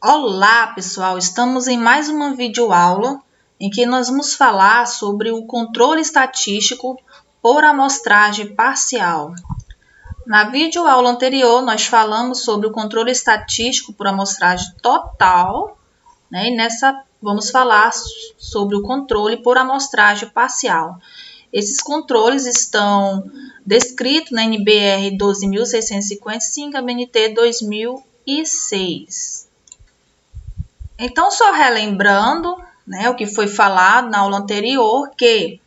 Olá, pessoal! Estamos em mais uma videoaula em que nós vamos falar sobre o controle estatístico por amostragem parcial. Na videoaula anterior, nós falamos sobre o controle estatístico por amostragem total, né? E nessa vamos falar sobre o controle por amostragem parcial. Esses controles estão descritos na NBR 12.655, ABNT 2006. Então, só relembrando, né, o que foi falado na aula anterior, que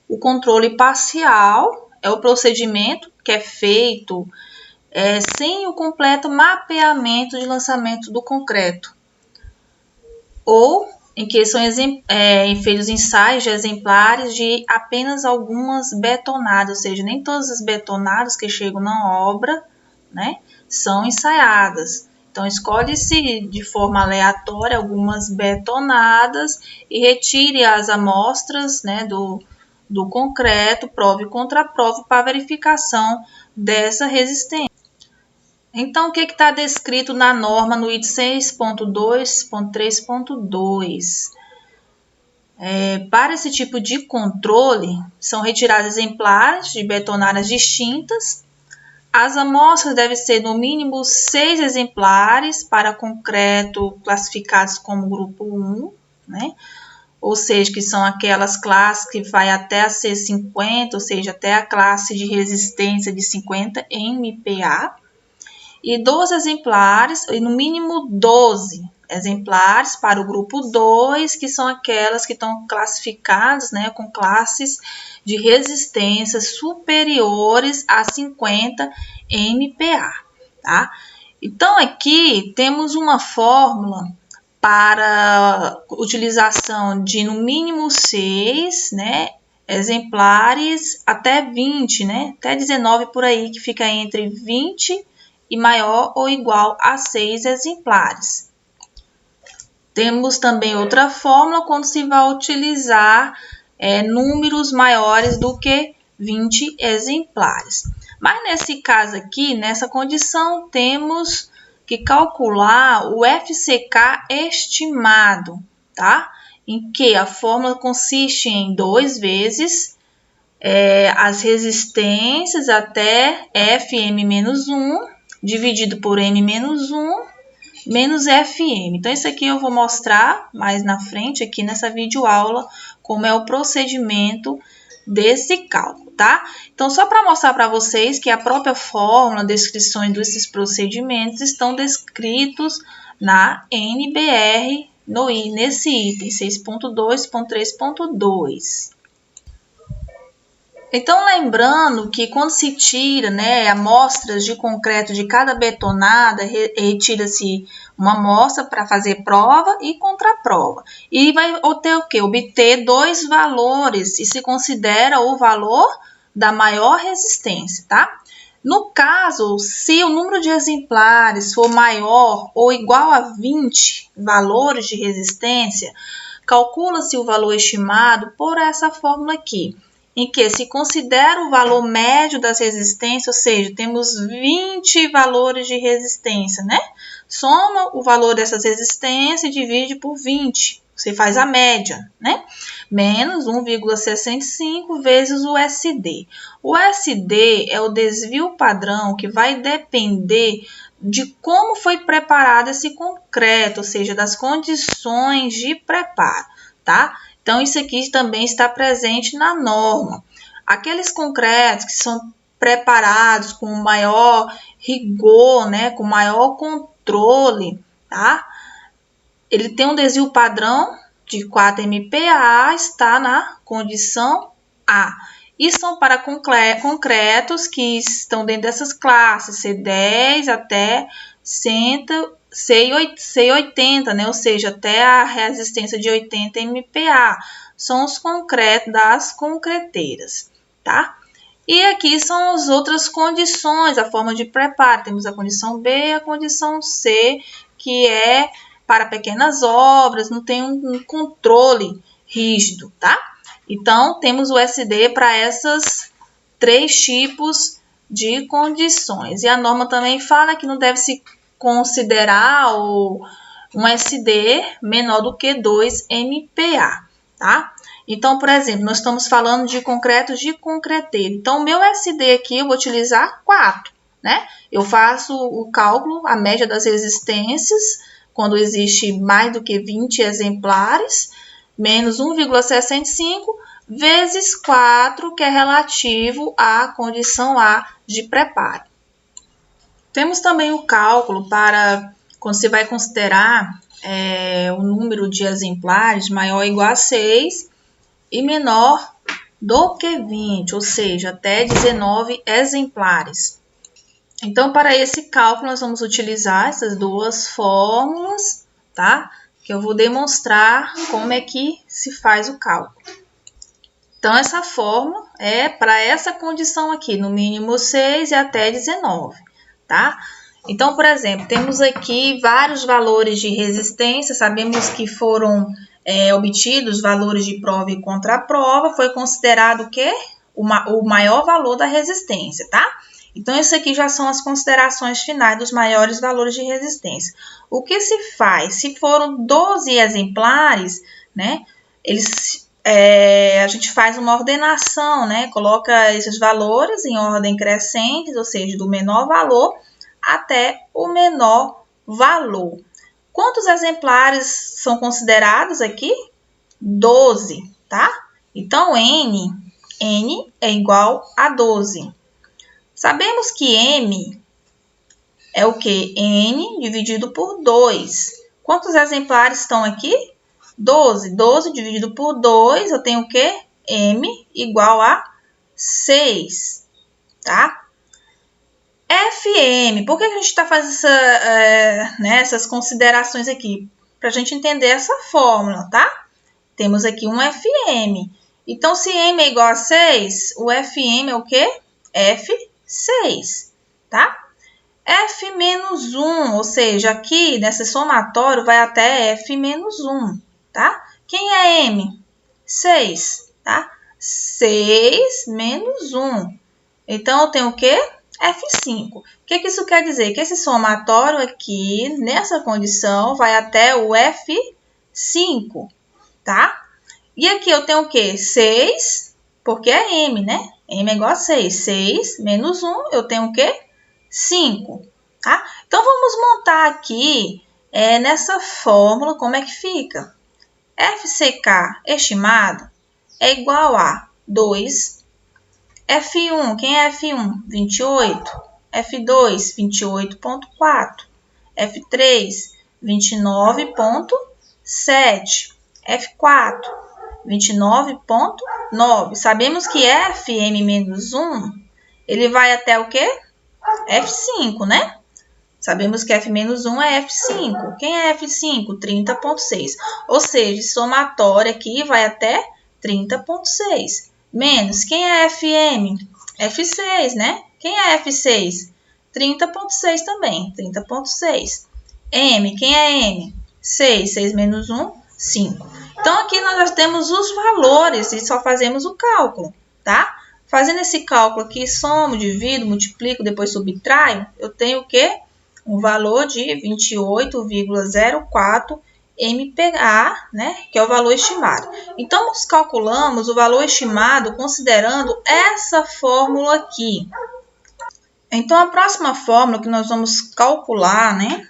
o controle parcial é o procedimento que é feito sem o completo mapeamento de lançamento do concreto, ou em que são feitos ensaios de exemplares de apenas algumas betonadas, ou seja, nem todas as betonadas que chegam na obra, né, são ensaiadas. Então, escolhe-se de forma aleatória algumas betonadas e retire as amostras, né, do concreto, prova e contraprova para verificação dessa resistência. Então, o que está descrito na norma no item 6.2.3.2? Para esse tipo de controle, são retirados exemplares de betonadas distintas. As amostras devem ser no mínimo 6 exemplares para concreto classificados como grupo 1, né? Ou seja, que são aquelas classes que vai até a C50, ou seja, até a classe de resistência de 50 MPa. E 12 exemplares, e no mínimo 12 exemplares para o grupo 2, que são aquelas que estão classificadas, né, com classes de resistência superiores a 50 MPa, tá? Então, aqui temos uma fórmula para utilização de no mínimo 6, né, exemplares até 20, né, até 19 por aí, que fica entre 20 e maior ou igual a 6 exemplares. Temos também outra fórmula quando se vai utilizar números maiores do que 20 exemplares. Mas nesse caso aqui, nessa condição, temos que calcular o FCK estimado, tá? Em que a fórmula consiste em 2 vezes as resistências até Fm-1 dividido por M-1 menos Fm. Então, isso aqui eu vou mostrar mais na frente, aqui nessa videoaula, como é o procedimento desse cálculo, tá? Então, só para mostrar para vocês que a própria fórmula, descrições desses procedimentos estão descritos na NBR, nesse item 6.2.3.2. Então, lembrando que quando se tira, né, amostras de concreto de cada betonada, retira-se uma amostra para fazer prova e contraprova. E vai obter o quê? Obter 2 valores e se considera o valor da maior resistência, tá? No caso, se o número de exemplares for maior ou igual a 20 valores de resistência, calcula-se o valor estimado por essa fórmula aqui, em que se considera o valor médio das resistências, ou seja, temos 20 valores de resistência, né? Soma o valor dessas resistências e divide por 20. Você faz a média, né? Menos 1,65 vezes o SD. O SD é o desvio padrão que vai depender de como foi preparado esse concreto, ou seja, das condições de preparo, tá? Então, isso aqui também está presente na norma. Aqueles concretos que são preparados com maior rigor, né, com maior controle, tá? Ele tem um desvio padrão de 4 MPa, está na condição A. E são para concretos que estão dentro dessas classes, C10 até C80, né? Ou seja, até a resistência de 80 MPa. São os concretos das concreteiras, tá? E aqui são as outras condições, a forma de preparo. Temos a condição B e a condição C, que é para pequenas obras, não tem um controle rígido, tá? Então, temos o SD para essas 3 tipos de condições. E a norma também fala que não deve se considerar ou um SD menor do que 2 MPa, tá? Então, por exemplo, nós estamos falando de concretos de concreteiro. Então, o meu SD aqui eu vou utilizar 4, né? Eu faço o cálculo, a média das resistências, quando existe mais do que 20 exemplares, menos 1,65 vezes 4, que é relativo à condição A de preparo. Temos também o cálculo para quando você vai considerar o número de exemplares maior ou igual a 6 e menor do que 20, ou seja, até 19 exemplares. Então, para esse cálculo, nós vamos utilizar essas duas fórmulas, tá? Que eu vou demonstrar como é que se faz o cálculo. Então, essa fórmula é para essa condição aqui, no mínimo 6 e até 19, tá? Então, por exemplo, temos aqui vários valores de resistência, sabemos que foram obtidos valores de prova e contraprova, foi considerado o quê? O maior valor da resistência, tá? Então, isso aqui já são as considerações finais dos maiores valores de resistência. O que se faz? Se foram 12 exemplares, né? A gente faz uma ordenação, né? Coloca esses valores em ordem crescente, ou seja, do menor valor até o menor valor. Quantos exemplares são considerados aqui? 12, tá? Então, N é igual a 12. Sabemos que M é o quê? N dividido por 2. Quantos exemplares estão aqui? 12. 12 dividido por 2, eu tenho o quê? M igual a 6, tá? FM, por que a gente está fazendo essas considerações aqui? Para a gente entender essa fórmula, tá? Temos aqui um FM. Então, se M é igual a 6, o FM é o quê? F6, tá? F menos 1, ou seja, aqui nesse somatório vai até F menos 1, tá? Quem é M? 6, tá? 6 menos 1. Então, eu tenho o quê? F5. O que isso quer dizer? Que esse somatório aqui, nessa condição, vai até o F5, tá? E aqui eu tenho o quê? 6, porque é M, né? M é igual a 6. 6 menos 1, eu tenho o quê? 5, tá? Então, vamos montar aqui, nessa fórmula, como é que fica? FCK estimado é igual a 2. F1, quem é F1? 28. F2, 28,4. F3, 29,7. F4, 29,9. Sabemos que Fm menos 1, ele vai até o quê? F5, né? Sabemos que F menos 1 é F5. Quem é F5? 30,6. Ou seja, somatório aqui vai até 30,6. Menos, quem é FM? F6, né? Quem é F6? 30,6 também, 30,6. M, quem é M? 6, 6 menos 1, 5. Então, aqui nós já temos os valores e só fazemos o cálculo, tá? Fazendo esse cálculo aqui, somo, divido, multiplico, depois subtraio, eu tenho o quê? Um valor de 28,04 MPa, né, que é o valor estimado. Então, nós calculamos o valor estimado considerando essa fórmula aqui. Então, a próxima fórmula que nós vamos calcular, né,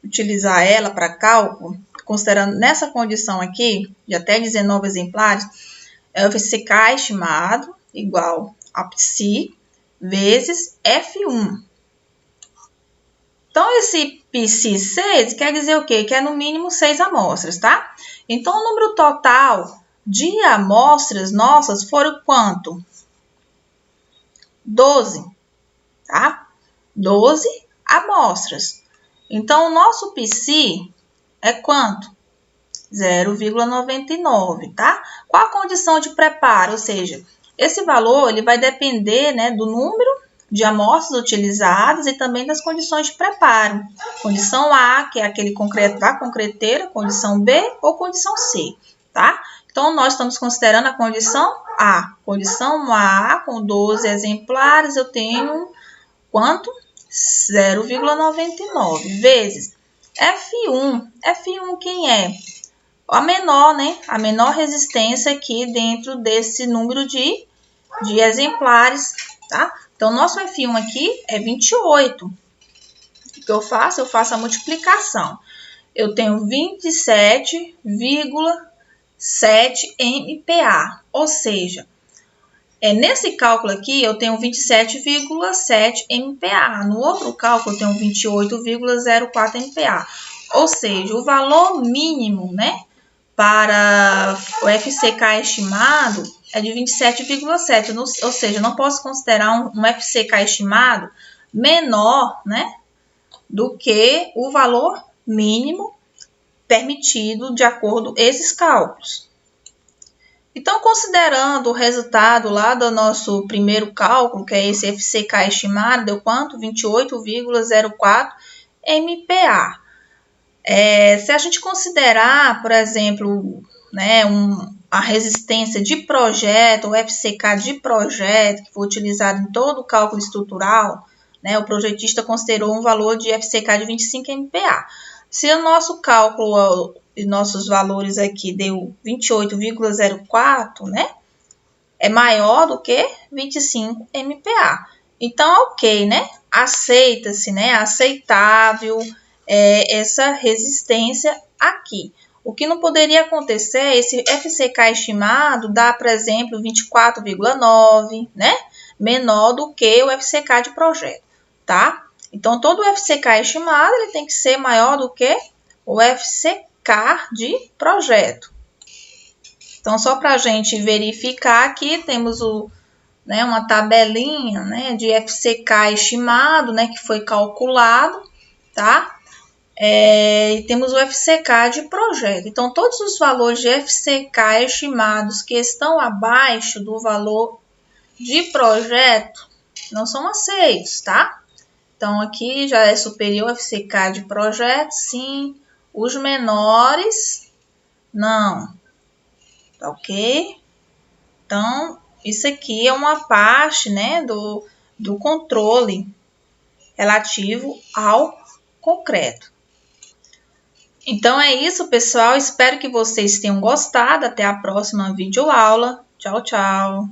utilizar ela para cálculo, considerando nessa condição aqui, de até 19 exemplares, é o FCK estimado igual a Psi vezes F1. Então, esse Psi6 quer dizer o quê? Que é no mínimo 6 amostras, tá? Então, o número total de amostras nossas foram quanto? 12, tá? 12 amostras. Então, o nosso Psi é quanto? 0,99, tá? Qual a condição de preparo? Ou seja, esse valor ele vai depender, né, do número de amostras utilizadas e também das condições de preparo. Condição A, que é aquele concreto da concreteira, condição B ou condição C, tá? Então, nós estamos considerando a condição A. Condição A, com 12 exemplares, eu tenho quanto? 0,99 vezes F1. F1 quem é? A menor, né? A menor resistência aqui dentro desse número de exemplares, tá? Então, nosso F1 aqui é 28. O que eu faço? Eu faço a multiplicação. Eu tenho 27,7 MPa, ou seja, nesse cálculo aqui eu tenho 27,7 MPa. No outro cálculo eu tenho 28,04 MPa. Ou seja, o valor mínimo, né, para o FCK estimado é de 27,7. Ou seja, eu não posso considerar um FCK estimado menor, né, do que o valor mínimo permitido de acordo com esses cálculos. Então, considerando o resultado lá do nosso primeiro cálculo, que é esse FCK estimado, deu quanto? 28,04 MPa. Se a gente considerar, por exemplo, né, a resistência de projeto, o FCK de projeto, que foi utilizado em todo o cálculo estrutural, né, o projetista considerou um valor de FCK de 25 MPa. Se o nosso cálculo e nossos valores aqui deu 28,04, né? É maior do que 25 MPa. Então, ok, né? Aceita-se, né? Aceitável essa resistência aqui. O que não poderia acontecer, esse FCK estimado dá, por exemplo, 24,9, né? Menor do que o FCK de projeto, tá? Então, todo o FCK estimado ele tem que ser maior do que o FCK de projeto. Então, só para a gente verificar aqui, temos uma tabelinha, né, de FCK estimado, né, que foi calculado, tá? E temos o FCK de projeto. Então, todos os valores de FCK estimados que estão abaixo do valor de projeto não são aceitos, tá? Então, aqui já é superior ao FCK de projeto, sim. Os menores, não. Tá ok? Então, isso aqui é uma parte, né, do controle relativo ao concreto. Então, é isso, pessoal. Espero que vocês tenham gostado. Até a próxima videoaula. Tchau, tchau.